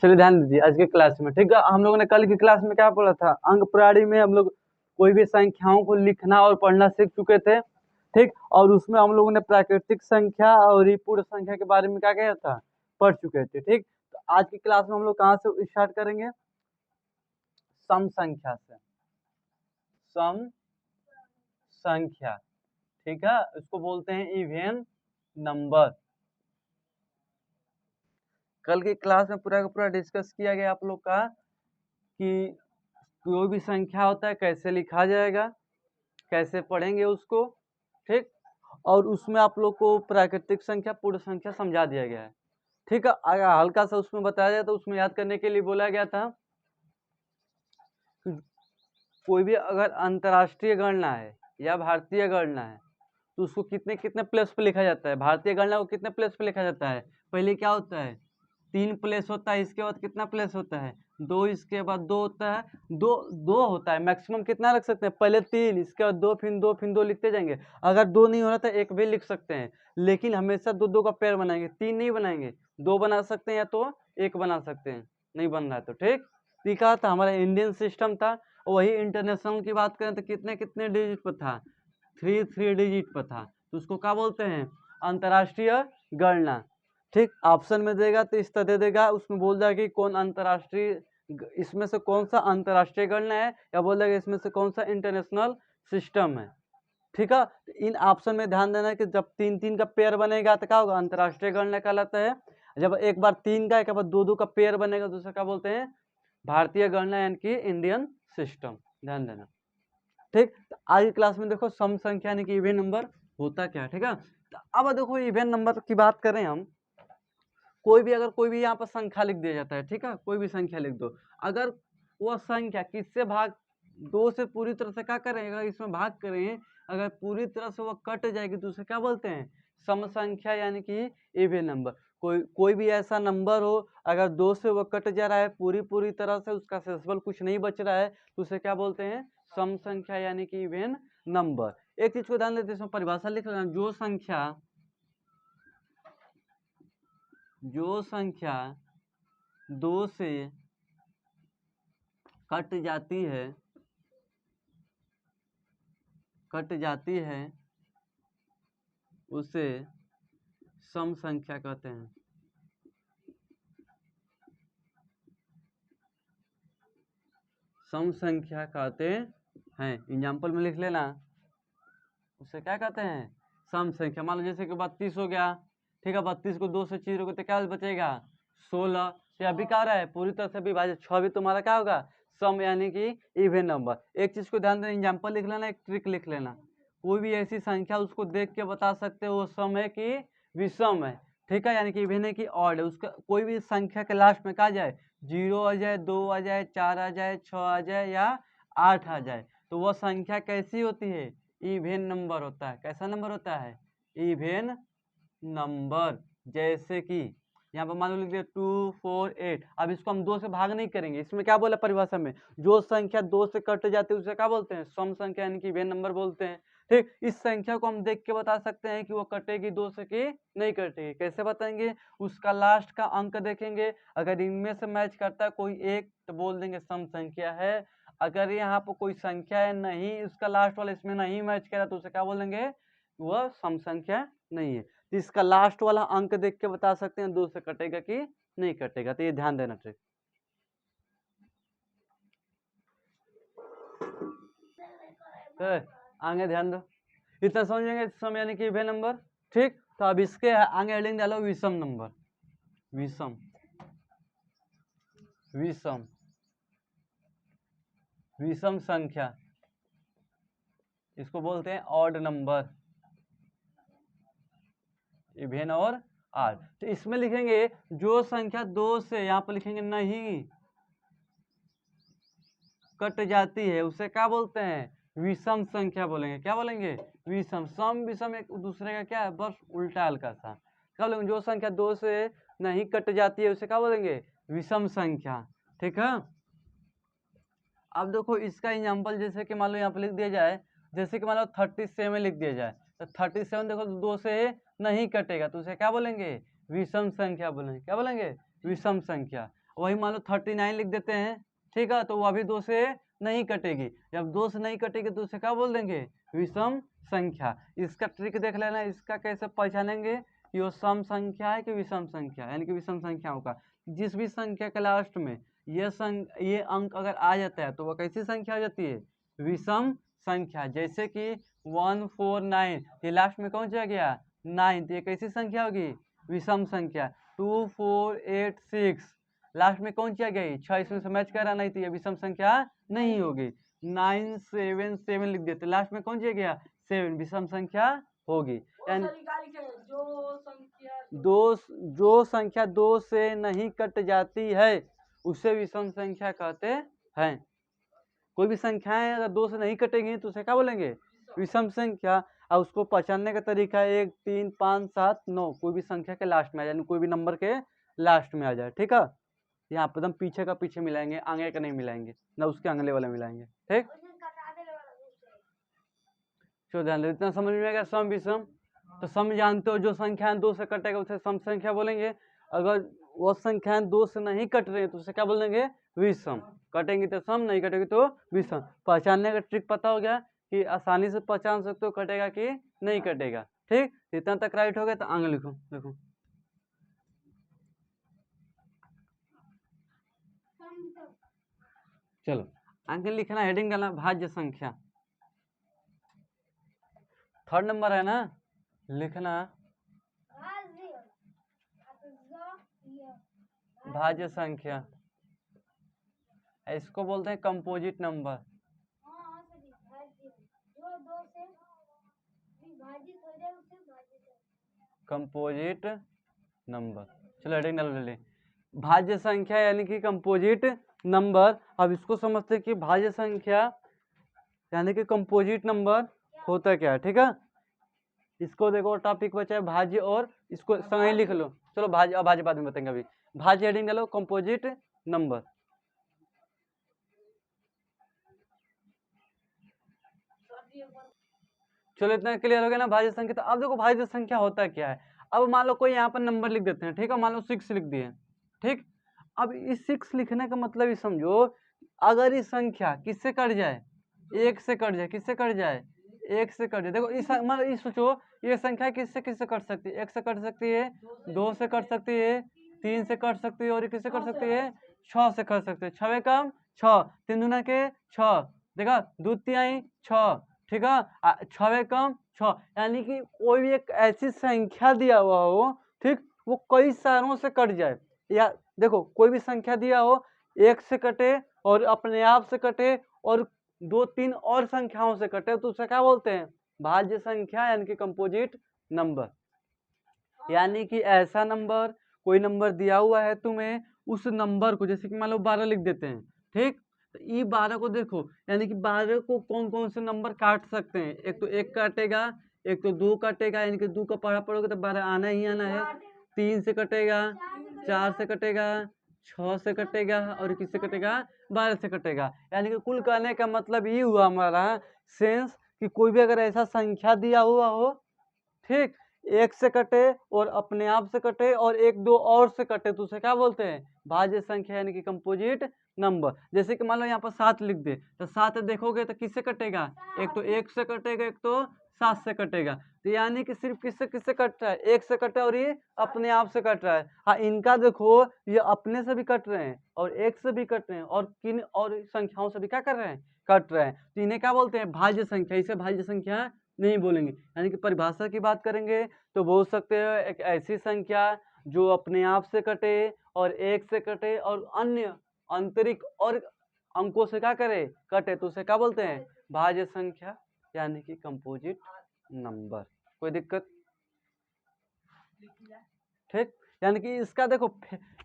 चलिए ध्यान दीजिए आज के क्लास में, ठीक है। हम लोगों ने कल की क्लास में क्या पढ़ा था, अंक प्रणाली में हम लोग कोई भी संख्याओं को लिखना और पढ़ना सीख चुके थे, ठीक। और उसमें हम लोगों ने प्राकृतिक संख्या और पूर्ण संख्या के बारे में क्या किया था, पढ़ चुके थे, ठीक। तो आज की क्लास में हम लोग कहाँ से स्टार्ट करेंगे, सम संख्या से, सम संख्या, ठीक है। इसको बोलते हैं इवेन नंबर। कल की क्लास में पूरा का पूरा डिस्कस किया गया आप लोग का कि कोई भी संख्या होता है कैसे लिखा जाएगा, कैसे पढ़ेंगे उसको, ठीक। और उसमें आप लोग को प्राकृतिक संख्या पूर्ण संख्या समझा दिया गया है, ठीक है। अगर हल्का सा उसमें बताया जाए तो उसमें याद करने के लिए बोला गया था कोई भी अगर अंतर्राष्ट्रीय गणना है या भारतीय गणना है तो उसको कितने कितने प्लेस पे लिखा जाता है। भारतीय गणना को कितने प्लेस पे लिखा जाता है, पहले क्या होता है 3 प्लेस होता है, इसके बाद कितना प्लेस होता है 2, इसके बाद 2 होता है, दो होता है, मैक्सिमम कितना रख सकते हैं, पहले 3, इसके बाद 2, फिर 2, फिर 2 लिखते जाएंगे। अगर 2 नहीं हो रहा तो 1 भी लिख सकते हैं, लेकिन हमेशा 2 का पेयर बनाएंगे, 3 नहीं बनाएंगे, 2 बना सकते हैं या तो 1 बना सकते हैं, नहीं बन रहा है तो, ठीक। लिखा था हमारा इंडियन सिस्टम था। वही इंटरनेशनल की बात करें तो कितने कितने डिजिट पर था, 3 डिजिट पर था, तो उसको क्या बोलते हैं, अंतर्राष्ट्रीय गणना, ठीक। ऑप्शन में देगा तो इस तरह दे देगा, उसमें बोल देगा कि कौन अंतर्राष्ट्रीय, इसमें से कौन सा अंतर्राष्ट्रीय गणना है, या बोल देगा इसमें से कौन सा इंटरनेशनल सिस्टम है, ठीक है। इन ऑप्शन में ध्यान देना है कि जब 3 का पेयर बनेगा तो क्या होगा, अंतर्राष्ट्रीय गणना कहलाता है। जब एक बार 3 का, एक बार 2 का पेयर बनेगा दूसरा क्या बोलते हैं, भारतीय गणना यानी कि इंडियन सिस्टम, ध्यान देना, ठीक। तो आज की क्लास में देखो सम संख्या यानी कि इवेन नंबर होता क्या है, ठीक है। तो अब देखो इवेन नंबर की बात करें हम, अगर कोई भी यहाँ पर संख्या लिख दिया जाता है, ठीक है, कोई भी संख्या लिख दो, अगर वो संख्या किससे भाग 2 से पूरी तरह से क्या करेगा, इसमें भाग करें, अगर पूरी तरह से वो कट जाएगी तो उसे क्या बोलते हैं, सम संख्या यानी कि इवेन नंबर। कोई भी ऐसा नंबर हो अगर 2 से वो कट जा रहा है पूरी तरह से, उसका शेषफल कुछ नहीं बच रहा है तो उसे क्या बोलते हैं, सम संख्या यानी कि इवेन नंबर। एक चीज को ध्यान देते इसमें परिभाषा लिख लेना, जो संख्या 2 से कट जाती है उसे सम संख्या कहते हैं। सम संख्या कहते हैं, एग्जाम्पल में लिख लेना, उसे क्या कहते हैं, सम संख्या। मान लो जैसे कि 32 हो गया, ठीक है, 32 को 2 से चीरोगे तो क्या बचेगा 16, तो अभी क्या रहा है पूरी तरह से विभाजित, 6 भी तुम्हारा क्या होगा सम यानी कि इवेन नंबर। एक चीज को ध्यान देना, एग्जाम्पल लिख लेना, एक ट्रिक लिख लेना, कोई भी ऐसी संख्या उसको देख के बता सकते हो वो सम है कि विषम है, ठीक है, यानी कि इवेन है कि ऑड है। उसका कोई भी संख्या के लास्ट में क्या जाए, 0 आ जाए, 2 आ जाए, 4 आ जाए, 6 आ जाए या 8 आ जाए, तो वह संख्या कैसी होती है, इवेन नंबर होता है। कैसा नंबर होता है, इवेन नंबर। जैसे कि यहाँ पर मान लो लिख दिया 2, 4, 8, अब इसको हम 2 से भाग नहीं करेंगे, इसमें क्या बोला परिभाषा में, जो संख्या 2 से कट जाती है उसे क्या बोलते हैं, सम संख्या यानी कि इवेन नंबर बोलते हैं, ठीक। इस संख्या को हम देख के बता सकते हैं कि वो कटेगी 2 से कि नहीं कटेगी। कैसे बताएंगे, उसका लास्ट का अंक देखेंगे, अगर इनमें से मैच करता है कोई एक तो बोल देंगे सम संख्या है, अगर यहाँ पर कोई संख्या है नहीं, उसका लास्ट वाला इसमें नहीं मैच करा तो उसे क्या बोलेंगे, वह सम संख्या नहीं है। तो इसका लास्ट वाला अंक देख के बता सकते हैं 2 से कटेगा कि नहीं कटेगा, तो ये ध्यान देना ट्रिक। तो आगे ध्यान दो, इतना समझेंगे सम यानी कि इवेन नंबर, ठीक। तो अब इसके आगे हेडिंग डालो विषम नंबर, विषम विषम विषम संख्या, इसको बोलते हैं ऑड नंबर, इवेन और ऑड। तो इसमें लिखेंगे जो संख्या 2 से, यहाँ पर लिखेंगे नहीं कट जाती है उसे क्या बोलते हैं, विषम संख्या बोलेंगे। क्या बोलेंगे, विषम। सम विषम एक दूसरे का क्या है, बस उल्टा हल्का सा। क्या बोलेंगे, जो संख्या 2 से नहीं कट जाती है उसे क्या बोलेंगे, विषम संख्या, ठीक है। अब देखो इसका एग्जाम्पल, जैसे कि मान लो यहाँ पर लिख दिया जाए, जैसे कि मान लो 37 लिख दिया जाए, तो 37 देखो 2 से नहीं कटेगा तो उसे क्या बोलेंगे, विषम संख्या बोलेंगे। क्या बोलेंगे, विषम संख्या। वही मान लो 39 लिख देते हैं, ठीक है, तो वो अभी 2 से नहीं कटेगी। जब 2 से नहीं कटेगी तो उसे क्या बोल देंगे, विषम संख्या। इसका ट्रिक देख लेना, इसका कैसे पहचानेंगे ये सम संख्या है कि विषम संख्या, यानी कि विषम संख्याओं का जिस भी संख्या के लास्ट में ये अंक अगर आ जाता है तो वह कैसी संख्या हो जाती है, विषम संख्या। जैसे कि 149, ये लास्ट में कौन चला गया, 9, तो ये कैसी संख्या होगी, विषम संख्या। 2486 लास्ट में कौन चला गई, 6, इसमें से मैच कर रहा, नहीं तो ये विषम संख्या नहीं होगी। 977 लिख देते, लास्ट में कौन चला गया, 7, विषम संख्या होगी। यानी जो संख्या 2 से नहीं कट जाती है उसे विषम संख्या कहते हैं। कोई भी संख्याएं अगर 2 से नहीं कटेंगी तो उसे क्या बोलेंगे, विषम संख्या। और उसको पहचानने का तरीका है 1, 3, 5, 7, 9 कोई भी संख्या के लास्ट में आ जाए, यानी कोई भी नंबर के लास्ट में आ जाए, ठीक है। यहाँ पर एकदम पीछे का पीछे मिलाएंगे, आगे का नहीं मिलाएंगे, ना उसके अगले वाले मिलाएंगे, ठीक। तो ध्यान दे, इतना समझ में आएगा सम विषम। तो सम जानते हो, जो संख्या 2 से कटेगा उसे सम संख्या बोलेंगे। अगर वो संख्या 2 से नहीं कट रही है तो उसे क्या बोलेंगे, विषम। कटेंगे तो सम, नहीं कटेगी तो विषम। पहचानने का ट्रिक पता हो गया कि आसानी से पहचान सकते हो कटेगा कि नहीं कटेगा, ठीक। इतना तक राइट हो गया, तो आगे लिखो। देखो चलो आगे लिखना, हेडिंग डालना भाज्य संख्या। थर्ड नंबर है ना, लिखना भाज्य संख्या। इसको बोलते हैं कंपोजिट नंबर। कंपोजिट नंबर, चलो हेडिंग डाल ले। भाज्य संख्या यानी कि कंपोजिट नंबर। अब इसको समझते हैं कि भाज्य संख्या यानी कि कंपोजिट नंबर होता क्या है, ठीक है। इसको देखो टॉपिक बचा है भाज्य, और इसको संग ही लिख लो। चलो भाज्य, अब भाज्य बाद में बताएंगे, अभी भाज्य हेडिंग डालो कंपोजिट नंबर। चलो इतना क्लियर हो गया ना भाज्य संख्या। तो अब देखो भाज्य संख्या होता क्या है। अब मान लो कोई यहाँ पर नंबर लिख देते हैं, ठीक है, मान लो 6 लिख दिए, ठीक। अब इस 6 लिखने का मतलब ये समझो, अगर इस संख्या किससे कट जाए, 1 से कट जाए, किससे कट जाए, 1 से कट जाए। देखो इस मतलब इस सोचो, ये संख्या किससे किससे कट सकती है, 1 से कट सकती है, 2 से कट सकती है, 3 से कट सकती है, और किससे कट सकती है, 6 से कट सकती है। 6 कम 6, 3 दूना के 6, देखा, 2 तिहाई 6, ठीक है, 6 कम 6, यानी कि कोई भी एक ऐसी संख्या दिया हुआ हो, ठीक, वो कई सारों से कट जाए। या देखो कोई भी संख्या दिया हो, 1 से कटे और अपने आप से कटे और 2, 3 और संख्याओं से कटे, तो उसे क्या बोलते हैं, भाज्य संख्या, यानी कि कंपोजिट नंबर। यानी कि ऐसा नंबर, कोई नंबर दिया हुआ है तुम्हें, उस नंबर को, जैसे कि मान लो 12 लिख देते हैं, ठीक। तो ये 12 को देखो, यानी कि 12 को कौन कौन से नंबर काट सकते हैं, एक तो 1 काटेगा, एक तो 2 काटेगा, यानी कि 2 का पढ़ा पड़ोगे तो 12 आना ही आना है। 3 से कटेगा, 4 से कटेगा, 6 से कटेगा, और किससे कटेगा, 12 से कटेगा। यानी कि कुल कहने का मतलब ये हुआ हमारा सेंस कि कोई भी अगर ऐसा संख्या दिया हुआ हो, ठीक, 1 से कटे और अपने आप से कटे और 1, 2 और से कटे, तो उसे क्या बोलते हैं, भाज्य संख्या, यानी कि कंपोजिट नंबर। जैसे कि मान लो यहाँ पर 7 लिख दे, तो 7 देखोगे तो किससे कटेगा, एक तो 1 से कटेगा, एक तो 7 से कटेगा। तो यानी कि सिर्फ किससे किससे कट रहा है, 1 से कट रहा है और ये अपने आप से कट रहा है। हाँ, इनका देखो ये अपने से भी कट रहे हैं और 1 से भी कट रहे हैं, और किन और संख्याओं से भी क्या कर रहे हैं, कट रहे हैं। तो इन्हें क्या बोलते हैं, भाज्य संख्या। इसे भाज्य संख्या नहीं बोलेंगे। यानी कि परिभाषा की बात करेंगे तो बोल सकते हैं एक ऐसी संख्या जो अपने आप से कटे और 1 से कटे और अन्य आंतरिक और अंकों से क्या करे, कटे, तो उसे क्या बोलते हैं, भाज्य संख्या, यानी कि कंपोजिट नंबर। कोई दिक्कत, ठीक। यानी कि इसका देखो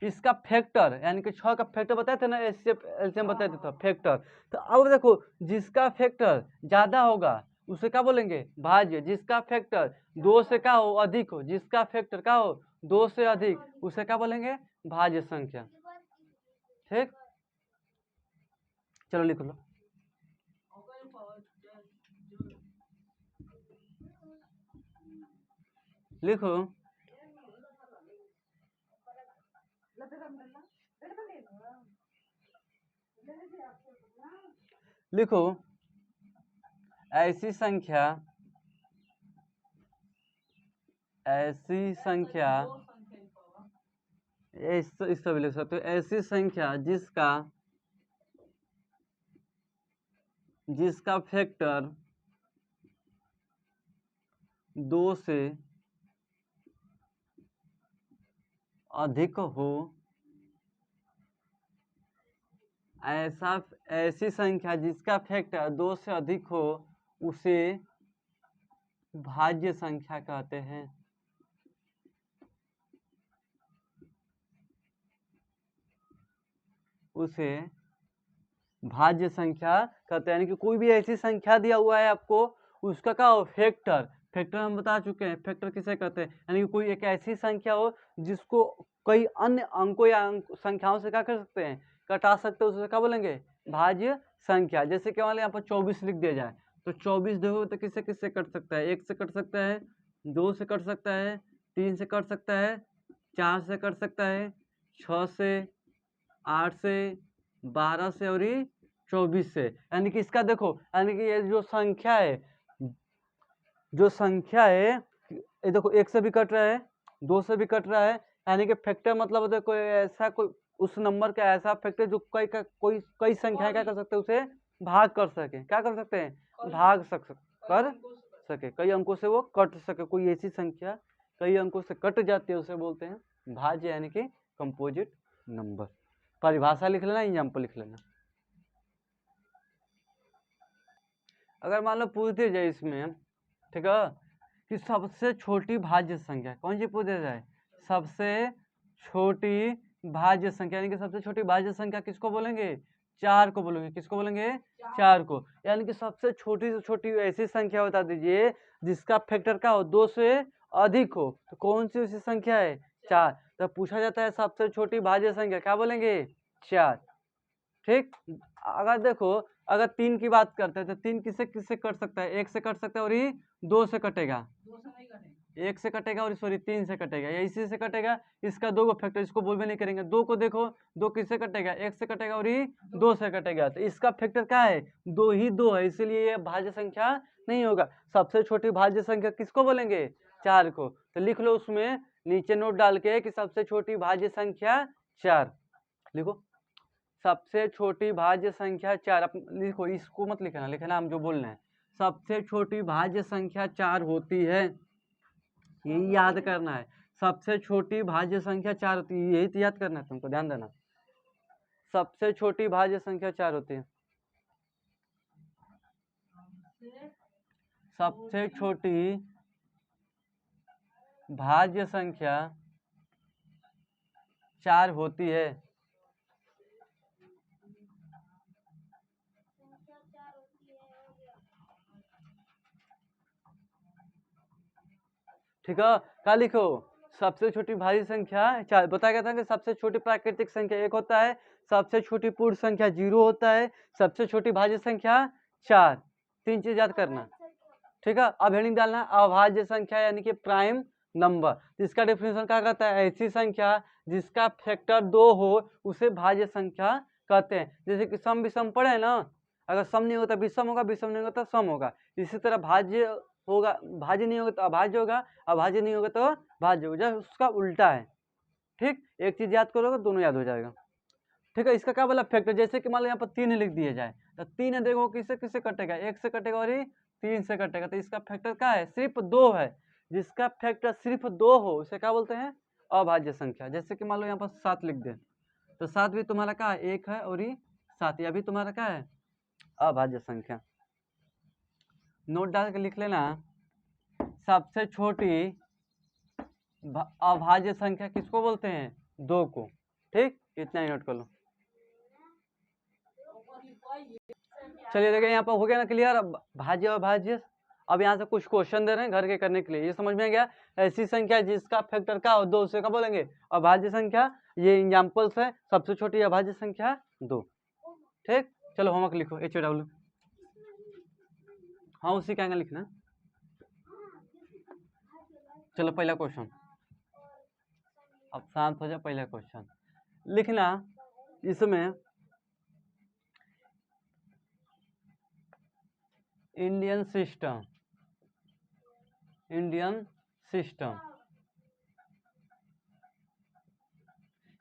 इसका फैक्टर, यानी कि 6 का फैक्टर बताए थे ना, एलसीएम बताए थे, तो फैक्टर। तो अब देखो जिसका फैक्टर ज्यादा होगा उसे क्या बोलेंगे, भाज्य। जिसका फैक्टर 2 से क्या हो, अधिक हो, जिसका फैक्टर क्या हो, 2 से अधिक, उसे क्या बोलेंगे, भाज्य संख्या, ठीक। चलो लिख लो, लिखो लिखो ऐसी संख्या इस तरह भी लिख सकते हो, ऐसी संख्या जिसका फैक्टर 2 से अधिक हो, ऐसी संख्या जिसका फैक्टर 2 से अधिक हो उसे भाज्य संख्या कहते हैं। उसे भाज्य संख्या कहते हैं, यानी कि कोई भी ऐसी संख्या दिया हुआ है आपको, उसका क्या हो, फैक्टर हम बता चुके हैं, फैक्टर किसे कहते हैं, यानी कि कोई एक ऐसी संख्या हो जिसको कई अन्य अंकों या संख्याओं से क्या कर सकते हैं, कटा सकते हैं, उसे क्या बोलेंगे, भाज्य संख्या। जैसे कि मान लो यहाँ पर 24 लिख दिया जाए, तो 24 देखो तो किससे किससे कट सकता है, 1 से कट सकता है, 2 से कट सकता है, 3 से कट सकता है, 4 से कट सकता है, 6 से, 8 से, 12 से और 24 से। यानी कि इसका देखो, यानी कि ये जो संख्या है ये देखो 1 से भी कट रहा है, 2 से भी कट रहा है, यानी कि फैक्टर मतलब होता है कोई ऐसा, कोई उस नंबर का ऐसा फैक्टर जो कई संख्याएं क्या कर सकते हैं, उसे भाग कर सके, क्या कर सकते हैं, भाग कर सके, कई अंकों से वो कट सके। कोई ऐसी संख्या कई अंकों से कट जाती है उसे बोलते हैं भाज्य, यानी कि कंपोजिट नंबर। परिभाषा लिख लेना, एग्जाम्पल लिख लेना। अगर मान लो पूछ दिया जाए इसमें, ठीक है, कि सबसे छोटी भाज्य संख्या कौन सी पूछ दिया जाए, सबसे छोटी भाज्य संख्या, यानी कि सबसे छोटी भाज्य संख्या किसको बोलेंगे, 4 को बोलेंगे। किसको बोलेंगे, 4 को। यानी कि सबसे छोटी से छोटी ऐसी संख्या बता दीजिए जिसका फैक्टर का हो 2 से अधिक हो, तो कौन सी ऐसी संख्या है, 4। तो पूछा जाता है सबसे छोटी भाज्य संख्या, क्या बोलेंगे, 4। ठीक। अगर देखो, अगर 3 की बात करते हैं तो 3 किससे किससे कट सकता है, 1 से कट सकता है और ये 2 से कटेगा, 1 से कटेगा और सॉरी 3 से कटेगा, या इसी से कटेगा। इसका 2 फैक्टर, इसको बोल भी नहीं करेंगे। 2 को देखो, 2 किससे कटेगा, 1 से कटेगा और ये 2 से कटेगा, तो इसका फैक्टर क्या है, 2 ही 2 है, इसीलिए ये भाज्य संख्या नहीं होगा। सबसे छोटी भाज्य संख्या किसको बोलेंगे, 4 को। तो लिख लो उसमें नीचे नोट डाल के कि सबसे छोटी भाज्य संख्या 4 लिखो, सबसे छोटी भाज्य संख्या 4। अब लिखो, इसको मत लिखना, लिखना हम जो बोल रहे हैं, सबसे छोटी भाज्य संख्या 4 होती है, यही याद करना है। सबसे छोटी भाज्य संख्या 4 होती है, यही तो याद करना है तुमको, ध्यान देना। सबसे छोटी भाज्य संख्या 4 होती है, सबसे छोटी भाज्य संख्या 4 होती है। ठीक है, क्या लिखो, सबसे छोटी भाज्य संख्या 4। बताया गया था कि सबसे छोटी प्राकृतिक संख्या 1 होता है, सबसे छोटी पूर्ण संख्या 0 होता है, सबसे छोटी भाज्य संख्या 4। 3 चीज याद करना। ठीक है, अब हेडिंग डालना अभाज्य संख्या, यानी कि प्राइम नंबर। इसका डेफिनेशन क्या कहता है, ऐसी संख्या जिसका फैक्टर 2 हो उसे भाज्य संख्या कहते हैं। जैसे कि सम विषम पढ़े ना, अगर सम नहीं होता विषम होगा, विषम नहीं होता सम होगा। इसी तरह भाज्य होगा, भाज्य नहीं होगा तो अभाज्य होगा, अभाज्य नहीं होगा तो भाज्य होगा, जब उसका उल्टा है। ठीक, एक चीज याद करोगे दोनों याद हो जाएगा। ठीक है, इसका क्या बोला, फैक्टर। जैसे कि मान लो यहाँ पर 3 लिख दिया जाए, तो 3 देखो किससे किससे कटेगा, 1 से कटेगा और 3 से कटेगा, तो इसका फैक्टर क्या है, सिर्फ 2 है। जिसका फैक्टर सिर्फ 2 हो उसे क्या बोलते हैं, अभाज्य संख्या। जैसे कि मान लो यहाँ पर 7 लिख दे, तो 7 भी तुम्हारा क्या है, 1 है और 7, यह भी तुम्हारा क्या है, अभाज्य संख्या। नोट डाल के लिख लेना, सबसे छोटी अभाज्य संख्या किसको बोलते हैं, 2 को। ठीक, इतना ही नोट कर लो। चलिए देखिए, यहाँ पर हो गया ना क्लियर, भाज्य और भाज्य। अब यहाँ से कुछ क्वेश्चन दे रहे हैं घर के करने के लिए, ये समझ में आ गया। ऐसी संख्या जिसका फैक्टर का 2 से क्या बोलेंगे, अभाज्य संख्या। ये एग्जाम्पल्स है, सबसे छोटी अभाज्य संख्या 2। ठीक, चलो होमवर्क लिखो, HW। हाँ, उसी का लिखना। चलो पहला क्वेश्चन, अब शांत हो जाए। पहला क्वेश्चन लिखना, इसमें इंडियन सिस्टम, इंडियन सिस्टम,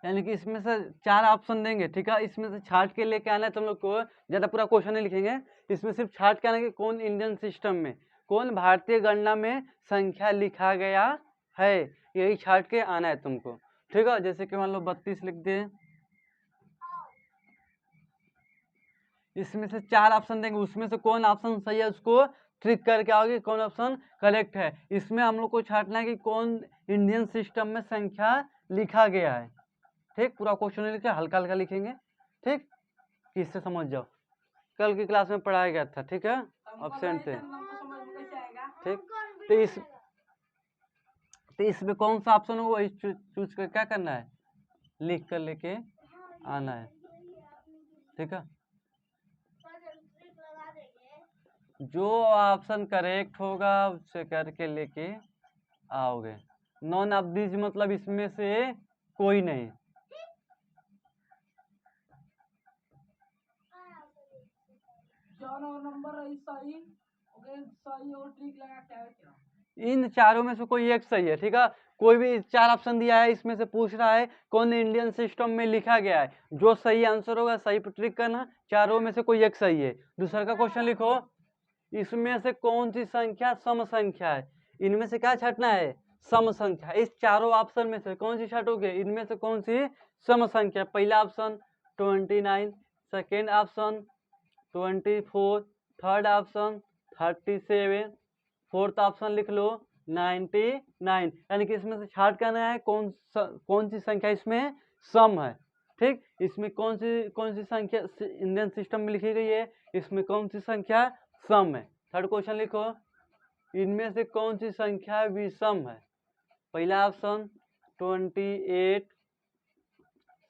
यानी कि इसमें से 4 ऑप्शन देंगे, ठीक है। इसमें से छांट के लेके आना है तुम लोग को, ज़्यादा पूरा क्वेश्चन नहीं लिखेंगे, इसमें सिर्फ छांट के आना है कि कौन इंडियन सिस्टम में, कौन भारतीय गणना में संख्या लिखा गया है, यही छांट के आना है तुमको, ठीक है। जैसे कि मान लो 32 लिख दे, इसमें से 4 ऑप्शन देंगे, उसमें से कौन ऑप्शन सही है उसको ट्रिक करके आओगे कौन ऑप्शन करेक्ट है। इसमें हम लोग को छांटना है कि कौन इंडियन सिस्टम में संख्या लिखा गया है, ठीक। पूरा क्वेश्चन नहीं लिखे, हल्का हल्का लिखेंगे, ठीक। इससे समझ जाओ, कल की क्लास में पढ़ाया गया था, ठीक है, ऑब्सेंट थे, ठीक। तो इसमें कौन सा ऑप्शन होगा वही चूज कर क्या करना है, लिख कर लेके आना है, ठीक है। जो ऑप्शन करेक्ट होगा उससे करके लेके आओगे। नॉन ऑफ दिस मतलब इसमें से कोई नहीं, इन चारों में से कोई एक सही है, ठीक है। कोई भी 4 ऑप्शन दिया है, इसमें से पूछ रहा है कौन इंडियन सिस्टम में लिखा गया है, जो सही आंसर होगा सही पर ट्रिक करना, चारों में से कोई एक सही है। दूसरा का क्वेश्चन लिखो, इसमें से कौन सी संख्या सम संख्या है, इनमें से क्या छांटना है, सम संख्या। इस चारों ऑप्शन में से कौन सी छांटोगे, इनमें से कौन सी सम संख्या। पहला option 29, second option 24, third option 37, fourth option लिख लो 99, यानी कि इसमें से छांट करना है कौन सी संख्या इसमें सम है, ठीक। इसमें कौन सी संख्या इंडियन सिस्टम में लिखी गई है, इसमें कौन सी संख्या सम है। थर्ड क्वेश्चन लिखो, इनमें से कौन सी संख्या विषम है। पहला ऑप्शन 28,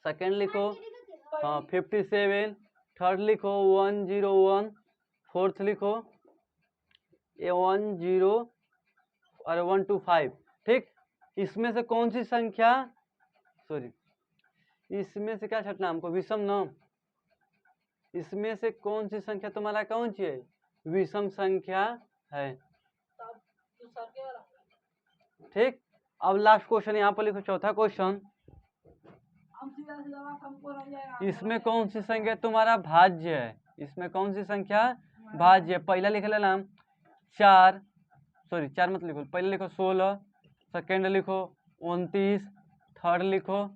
सेकेंड लिखो 57, थर्ड लिखो 101, फोर्थ लिखो 125, ठीक। इसमें से कौन सी संख्या, सॉरी इसमें से क्या छटना हमको, विषम न, इसमें से कौन सी संख्या तुम्हारा कौन सी है, विषम संख्या है, ठीक। अब लास्ट क्वेश्चन यहाँ पर लिखो, चौथा क्वेश्चन, इसमें कौन सी संख्या तुम्हारा भाज्य है, इसमें कौन सी संख्या भाज्य है। पहला लिख लेना 4, सॉरी 4 मत लिखो, पहले लिखो 16, सेकेंड लिखो 29, थर्ड लिखो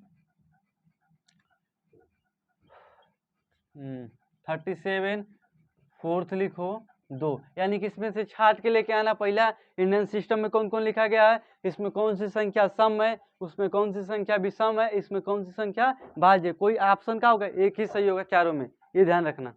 37, फोर्थ लिखो 2, यानी कि इसमें से छांट के लेके आना। पहला इंडियन सिस्टम में कौन कौन लिखा गया है, इसमें कौन सी संख्या सम है, उसमें कौन सी संख्या विषम है, इसमें कौन सी संख्या भाज्य। कोई ऑप्शन का होगा, एक ही सही होगा चारों में, ये ध्यान रखना।